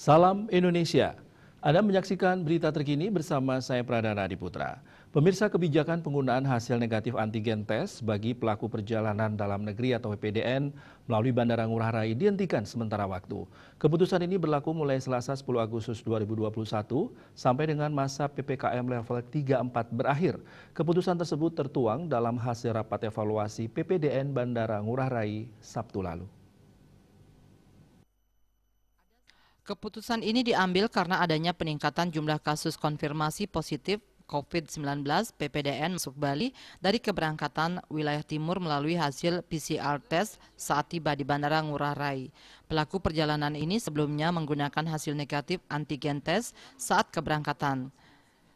Salam Indonesia. Anda menyaksikan berita terkini bersama saya Pradana Diputra. Pemirsa, kebijakan penggunaan hasil negatif antigen tes bagi pelaku perjalanan dalam negeri atau PPDN melalui Bandara Ngurah Rai dihentikan sementara waktu. Keputusan ini berlaku mulai Selasa 10 Agustus 2021 sampai dengan masa PPKM level 3-4 berakhir. Keputusan tersebut tertuang dalam hasil rapat evaluasi PPDN Bandara Ngurah Rai Sabtu lalu. Keputusan ini diambil karena adanya peningkatan jumlah kasus konfirmasi positif COVID-19 PPDN masuk Bali dari keberangkatan wilayah timur melalui hasil PCR test saat tiba di Bandara Ngurah Rai. Pelaku perjalanan ini sebelumnya menggunakan hasil negatif antigen test saat keberangkatan.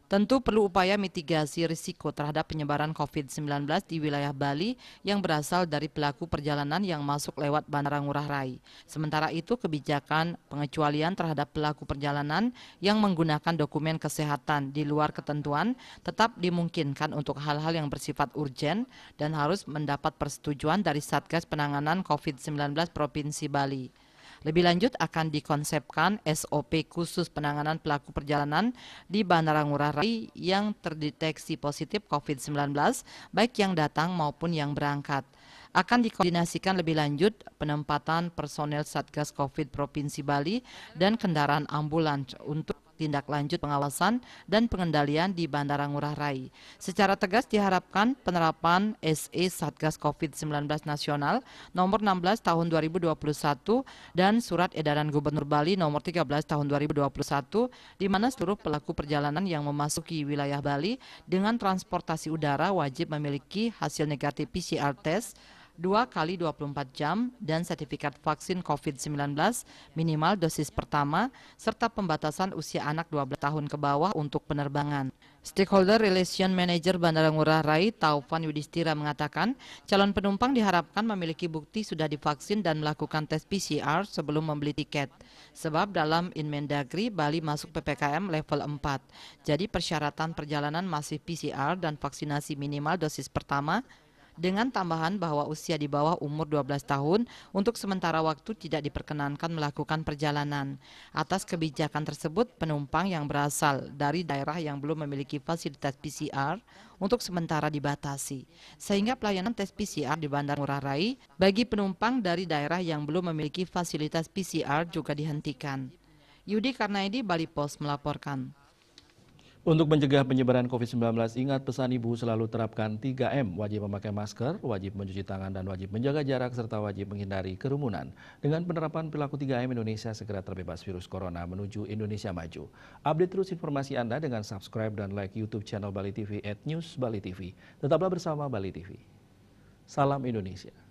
Tentu perlu upaya mitigasi risiko terhadap penyebaran COVID-19 di wilayah Bali yang berasal dari pelaku perjalanan yang masuk lewat Bandara Ngurah Rai. Sementara itu, kebijakan pengecualian terhadap pelaku perjalanan yang menggunakan dokumen kesehatan di luar ketentuan tetap dimungkinkan untuk hal-hal yang bersifat urgen dan harus mendapat persetujuan dari Satgas Penanganan COVID-19 Provinsi Bali. Lebih lanjut akan dikonsepkan SOP khusus penanganan pelaku perjalanan di Bandara Ngurah Rai yang terdeteksi positif COVID-19, baik yang datang maupun yang berangkat. Akan dikoordinasikan lebih lanjut penempatan personel Satgas COVID Provinsi Bali dan kendaraan ambulans untuk tindak lanjut pengawasan dan pengendalian di Bandara Ngurah Rai. Secara tegas diharapkan penerapan SE Satgas COVID-19 Nasional nomor 16 tahun 2021 dan Surat Edaran Gubernur Bali nomor 13 tahun 2021 di mana seluruh pelaku perjalanan yang memasuki wilayah Bali dengan transportasi udara wajib memiliki hasil negatif PCR test 2 kali 24 jam dan sertifikat vaksin COVID-19 minimal dosis pertama serta pembatasan usia anak 12 tahun ke bawah untuk penerbangan. Stakeholder Relation Manager Bandara Ngurah Rai Taufan Yudhistira mengatakan calon penumpang diharapkan memiliki bukti sudah divaksin dan melakukan tes PCR sebelum membeli tiket. Sebab dalam Inmendagri Bali masuk PPKM level 4. Jadi persyaratan perjalanan masih PCR dan vaksinasi minimal dosis pertama dengan tambahan bahwa usia di bawah umur 12 tahun untuk sementara waktu tidak diperkenankan melakukan perjalanan. Atas kebijakan tersebut, penumpang yang berasal dari daerah yang belum memiliki fasilitas PCR untuk sementara dibatasi. Sehingga pelayanan tes PCR di Bandara Ngurah Rai bagi penumpang dari daerah yang belum memiliki fasilitas PCR juga dihentikan. Yudi Karnaidi, Bali Post melaporkan. Untuk mencegah penyebaran COVID-19, ingat pesan Ibu selalu terapkan 3M, wajib memakai masker, wajib mencuci tangan, dan wajib menjaga jarak, serta wajib menghindari kerumunan. Dengan penerapan perilaku 3M, Indonesia segera terbebas virus corona menuju Indonesia maju. Update terus informasi Anda dengan subscribe dan like YouTube channel Bali TV @newsbalitv. Tetaplah bersama Bali TV. Salam Indonesia.